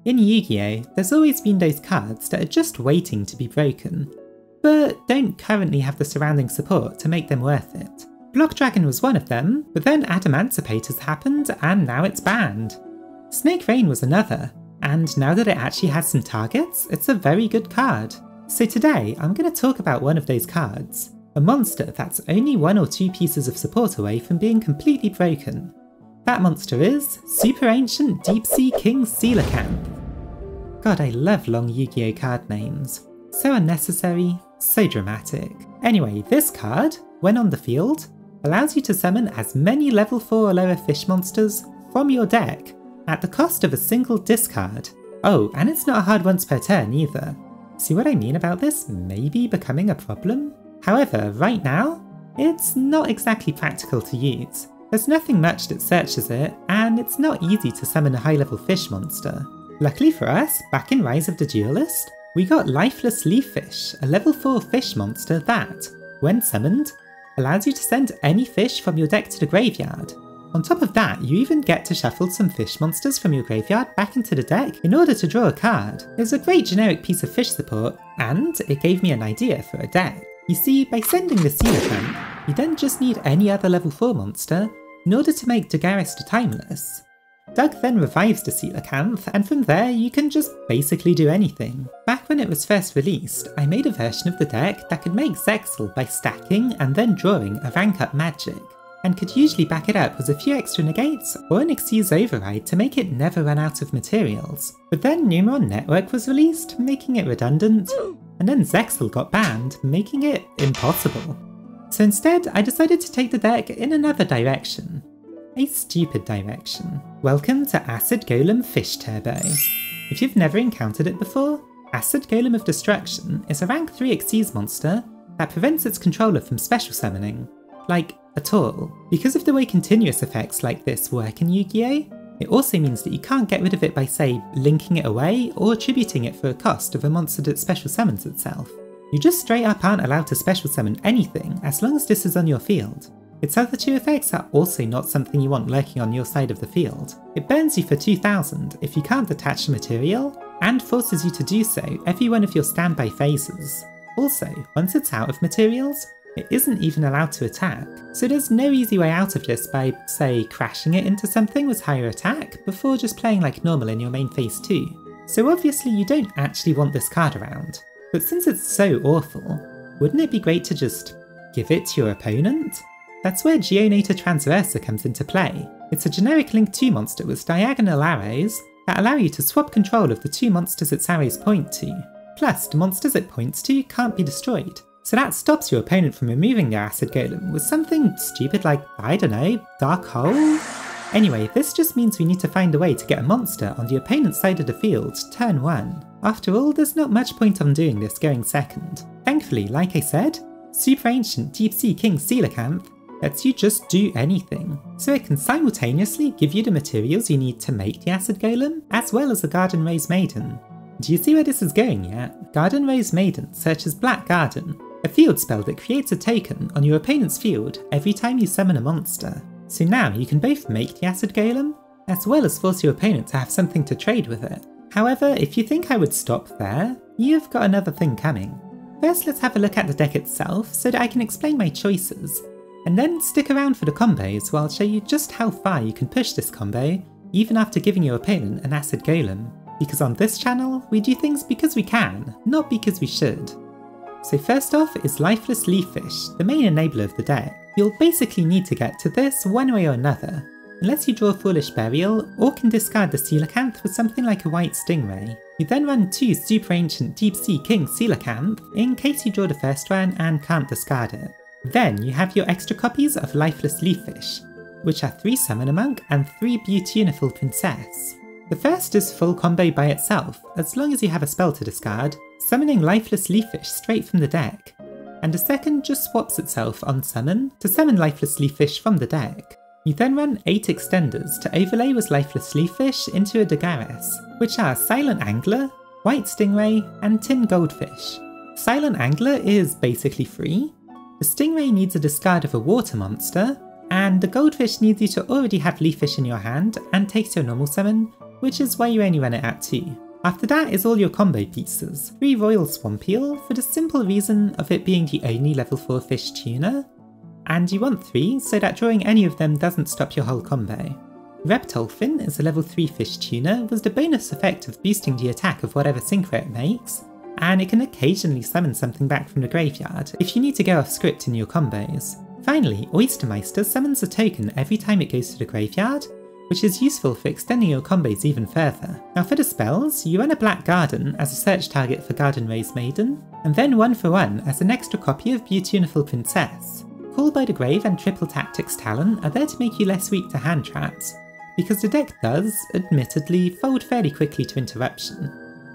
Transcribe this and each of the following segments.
In Yu-Gi-Oh, there's always been those cards that are just waiting to be broken, but don't currently have the surrounding support to make them worth it. Block Dragon was one of them, but then Adamantipator has happened and now it's banned. Snake Rain was another, and now that it actually has some targets, it's a very good card. So today, I'm going to talk about one of those cards, a monster that's only 1 or 2 pieces of support away from being completely broken. That monster is Superancient Deepsea King Coelacanth. God, I love long Yu-Gi-Oh card names. So unnecessary, so dramatic. Anyway, this card, when on the field, allows you to summon as many level 4 or lower fish monsters from your deck at the cost of a single discard. Oh, and it's not hard once per turn either. See what I mean about this maybe becoming a problem? However, right now, it's not exactly practical to use. There's nothing much that searches it, and it's not easy to summon a high-level fish monster. Luckily for us, back in Rise of the Duelist, we got Lifeless Leaffish, a level 4 fish monster that, when summoned, allows you to send any fish from your deck to the graveyard. On top of that, you even get to shuffle some fish monsters from your graveyard back into the deck in order to draw a card. It's a great generic piece of fish support, and it gave me an idea for a deck. You see, by sending the Coelacanth, you then just need any other level 4 monster in order to make Dagaris the Timeless. Doug then revives the Coelacanth, and from there you can just basically do anything. Back when it was first released, I made a version of the deck that could make Zexal by stacking and then drawing a rank up magic, and could usually back it up with a few extra negates or an Xyz override to make it never run out of materials. But then Numeron Network was released, making it redundant, and then Zexal got banned, making it impossible. So instead, I decided to take the deck in another direction. A stupid direction. Welcome to Acid Golem Fish Turbo. If you've never encountered it before, Acid Golem of Destruction is a rank 3 Xyz monster that prevents its controller from special summoning. Like, at all. Because of the way continuous effects like this work in Yu-Gi-Oh! It also means that you can't get rid of it by, say, linking it away or attributing it for a cost of a monster that special summons itself. You just straight up aren't allowed to special summon anything as long as this is on your field. Its other 2 effects are also not something you want lurking on your side of the field. It burns you for 2000 if you can't detach the material, and forces you to do so every one of your standby phases. Also, once it's out of materials, it isn't even allowed to attack, so there's no easy way out of this by, say, crashing it into something with higher attack before just playing like normal in your main phase too. So obviously you don't actually want this card around, but since it's so awful, wouldn't it be great to just give it to your opponent? That's where Geonator Transverser comes into play. It's a generic Link 2 monster with diagonal arrows that allow you to swap control of the 2 monsters its arrows point to. Plus, the monsters it points to can't be destroyed, so that stops your opponent from removing their Acid Golem with something stupid like, I don't know, Dark Hole? Anyway, this just means we need to find a way to get a monster on the opponent's side of the field turn 1. After all, there's not much point on doing this going second. Thankfully, like I said, Superancient Deepsea King Coelacanth lets you just do anything, so it can simultaneously give you the materials you need to make the Acid Golem, as well as a Garden Rose Maiden. Do you see where this is going yet? Garden Rose Maiden searches Black Garden, a field spell that creates a token on your opponent's field every time you summon a monster. So now you can both make the Acid Golem, as well as force your opponent to have something to trade with it. However, if you think I would stop there, you've got another thing coming. First, let's have a look at the deck itself so that I can explain my choices, and then stick around for the combos where I'll show you just how far you can push this combo, even after giving your opponent an Acid Golem. Because on this channel, we do things because we can, not because we should. So first off is Lifeless Leaffish, the main enabler of the deck. You'll basically need to get to this one way or another, unless you draw Foolish Burial or can discard the Coelacanth with something like a White Stingray. You then run 2 Superancient Deepsea King Coelacanth in case you draw the first one and can't discard it. Then you have your extra copies of Lifeless Leaffish, which are 3 Summoner Monk and 3 Beautiful Princess. The first is full combo by itself, as long as you have a spell to discard, summoning Lifeless Leaffish straight from the deck, and the second just swaps itself on summon to summon Lifeless Leaffish from the deck. You then run 8 extenders to overlay with Lifeless Leaffish into a Dagaris, which are Silent Angler, White Stingray, and Tin Goldfish. Silent Angler is basically free, the Stingray needs a discard of a water monster, and the Goldfish needs you to already have Leaffish in your hand and takes your normal summon, which is why you only run it at 2. After that is all your combo pieces, 3 Royal Swamp Eel for the simple reason of it being the only level 4 fish tuner, and you want 3 so that drawing any of them doesn't stop your whole combo. Reptolfin is a level 3 fish tuner with the bonus effect of boosting the attack of whatever synchro it makes, and it can occasionally summon something back from the graveyard if you need to go off script in your combos. Finally, Oystermeister summons a token every time it goes to the graveyard, which is useful for extending your combos even further. Now for the spells, you run a Black Garden as a search target for Garden Rose Maiden, and then 1 for 1 as an extra copy of Beautiful Princess. Call by the Grave and Triple Tactics talent are there to make you less weak to hand traps, because the deck does, admittedly, fold fairly quickly to interruption.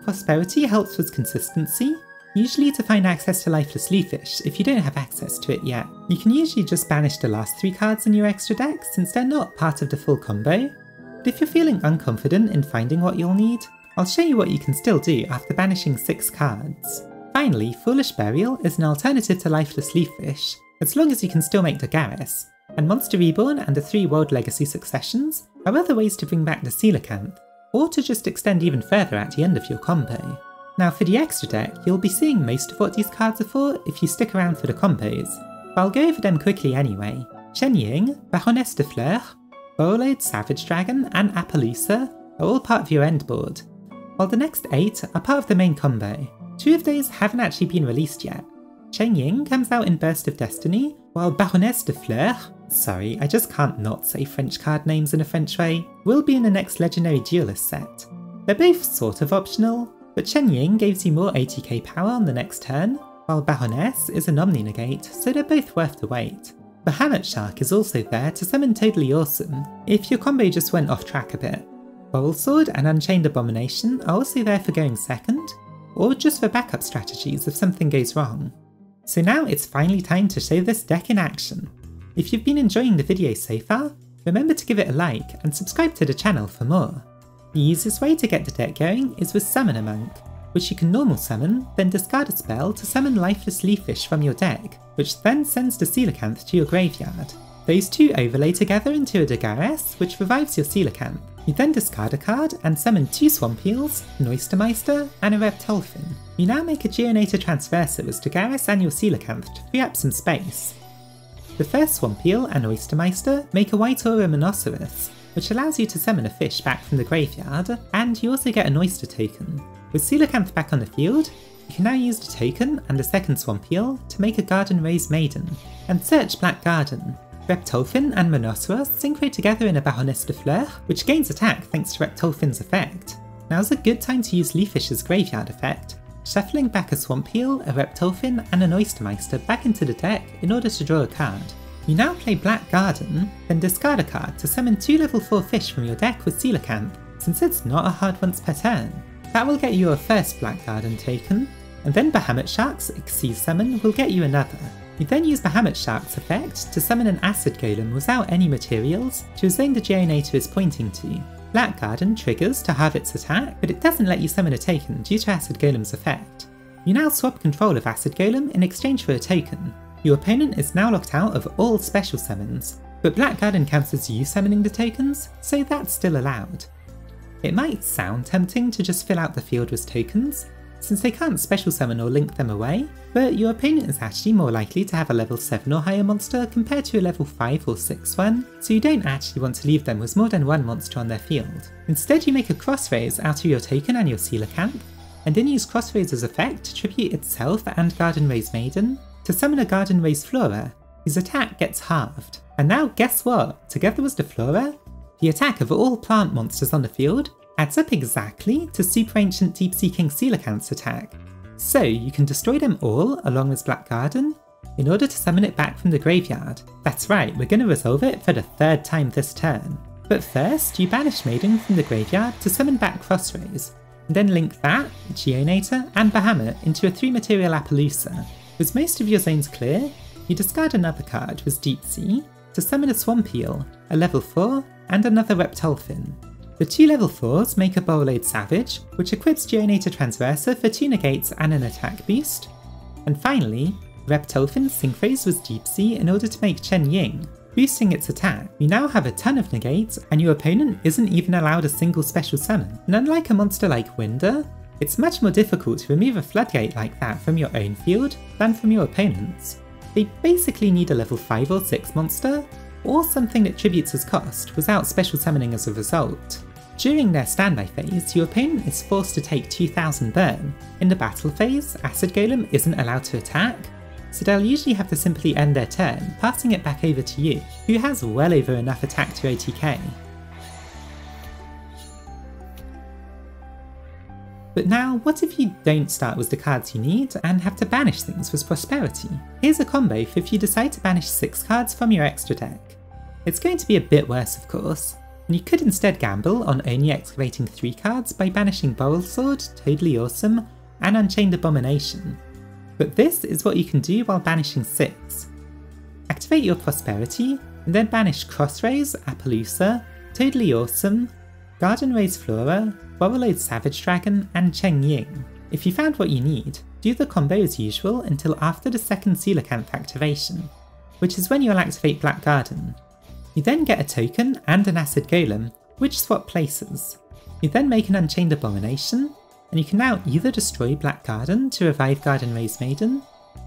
Prosperity helps with consistency, usually to find access to Lifeless Leaffish if you don't have access to it yet. You can usually just banish the last 3 cards in your extra deck since they're not part of the full combo, but if you're feeling unconfident in finding what you'll need, I'll show you what you can still do after banishing 6 cards. Finally, Foolish Burial is an alternative to Lifeless Leaffish, as long as you can still make Dagaris, and Monster Reborn and the 3 World Legacy Successions are other ways to bring back the Coelacanth, or to just extend even further at the end of your combo. Now for the extra deck, you'll be seeing most of what these cards are for if you stick around for the combos, but I'll go over them quickly anyway. Chen Ying, Baroness de Fleur, Bowlade Savage Dragon and Appaloosa are all part of your end board, while the next 8 are part of the main combo. 2 of those haven't actually been released yet. Chen Ying comes out in Burst of Destiny, while Baroness de Fleur, sorry, I just can't not say French card names in a French way, will be in the next Legendary Duelist set. They're both sort of optional, but Chen Ying gives you more ATK power on the next turn, while Baroness is an Omni-Negate, so they're both worth the wait. Bahamut Shark is also there to summon Totally Awesome, if your combo just went off track a bit. Bowl Sword and Unchained Abomination are also there for going second, or just for backup strategies if something goes wrong. So now it's finally time to show this deck in action. If you've been enjoying the video so far, remember to give it a like and subscribe to the channel for more. The easiest way to get the deck going is with Summon a Monk, which you can normal summon, then discard a spell to summon Lifeless Leaffish from your deck, which then sends the Coelacanth to your graveyard. Those 2 overlay together into a Dagares, which revives your Coelacanth. You then discard a card and summon 2 Swamp Eels, an Oystermeister, and a Reptolfin. You now make a Geonator Transverser as Dagares and your Coelacanth to free up some space. The first Swamp Eel and Oystermeister make a White Aura Monoceros, which allows you to summon a fish back from the graveyard, and you also get an Oyster token. With Coelacanth back on the field, you can now use the token and a second Swamp Eel to make a Garden Rose Maiden, and search Black Garden. Reptolfin and Monoceros synchro together in a Baroness de Fleur, which gains attack thanks to Reptolfin's effect. Now's a good time to use Leafish's graveyard effect, shuffling back a Swamp Eel, a Reptolfin and an Oystermeister back into the deck in order to draw a card. You now play Black Garden, then discard a card to summon 2 level 4 fish from your deck with Coelacanth, since it's not a hard once per turn. That will get you your first Black Garden token, and then Bahamut Shark's Xyz summon will get you another. You then use Bahamut Shark's effect to summon an Acid Golem without any materials to a zone the Geonator is pointing to. Black Garden triggers to halve its attack, but it doesn't let you summon a token due to Acid Golem's effect. You now swap control of Acid Golem in exchange for a token. Your opponent is now locked out of all special summons, but Black Garden counts as you summoning the tokens, so that's still allowed. It might sound tempting to just fill out the field with tokens, since they can't special summon or link them away, but your opponent is actually more likely to have a level 7 or higher monster compared to a level 5 or 6 one, so you don't actually want to leave them with more than 1 monster on their field. Instead you make a Crossrays out of your token and your Coelacanth, and then use Crossrays' effect to tribute itself and Garden Rose Maiden to summon a Garden Rose Flora, whose attack gets halved. And now guess what? Together with the Flora, the attack of all plant monsters on the field adds up exactly to Superancient Deepsea King Coelacanth's attack. So you can destroy them all along with Black Garden in order to summon it back from the graveyard. That's right, we're going to resolve it for the 3rd time this turn. But first, you banish Maiden from the graveyard to summon back Crossrays, and then link that, Geonator and Bahamut into a 3 material Appaloosa. With most of your zones clear, you discard another card with Deep Sea to summon a Swamp Eel, a level 4 and another Reptolfin. The 2 level 4s make a Bowlade Savage, which equips Geonator Transverser for 2 negates and an attack boost. And finally, Reptolfin synchros with Deep Sea in order to make Chen Ying, Boosting its attack, you now have a ton of negates, and your opponent isn't even allowed a single special summon. And unlike a monster like Winder, it's much more difficult to remove a floodgate like that from your own field than from your opponent's. They basically need a level 5 or 6 monster, or something that tributes as cost without special summoning as a result. During their standby phase, your opponent is forced to take 2000 burn. In the battle phase, Acid Golem isn't allowed to attack, so they'll usually have to simply end their turn, passing it back over to you, who has well over enough attack to OTK. But now, what if you don't start with the cards you need and have to banish things with Prosperity? Here's a combo for if you decide to banish 6 cards from your extra deck. It's going to be a bit worse of course, and you could instead gamble on only excavating 3 cards by banishing Borrelsword, Totally Awesome, and Unchained Abomination. But this is what you can do while banishing 6. Activate your Prosperity, and then banish Crossroads, Appaloosa, Totally Awesome, Garden Rose Flora, Borrelode Savage Dragon, and Cheng Ying. If you found what you need, do the combo as usual until after the second Coelacanth activation, which is when you'll activate Black Garden. You then get a token and an Acid Golem, which swap places. You then make an Unchained Abomination, and you can now either destroy Black Garden to revive Garden Rose Maiden,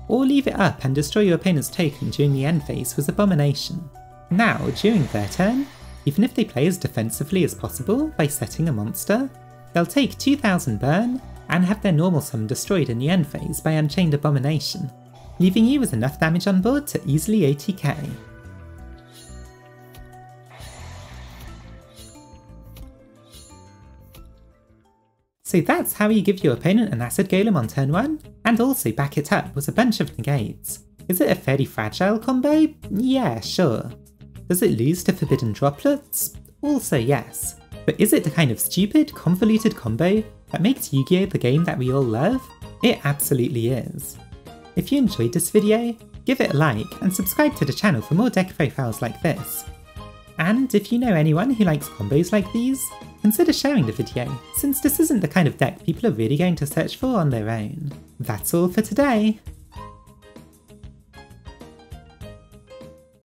or leave it up and destroy your opponent's token during the end phase with Abomination. Now, during their turn, even if they play as defensively as possible by setting a monster, they'll take 2000 burn and have their normal summon destroyed in the end phase by Unchained Abomination, leaving you with enough damage on board to easily OTK. So that's how you give your opponent an Acid Golem on turn 1, and also back it up with a bunch of negates. Is it a fairly fragile combo? Yeah, sure. Does it lose to Forbidden Droplets? Also yes. But is it the kind of stupid, convoluted combo that makes Yu-Gi-Oh! The game that we all love? It absolutely is. If you enjoyed this video, give it a like and subscribe to the channel for more deck profiles like this. And if you know anyone who likes combos like these, consider sharing the video, since this isn't the kind of deck people are really going to search for on their own. That's all for today.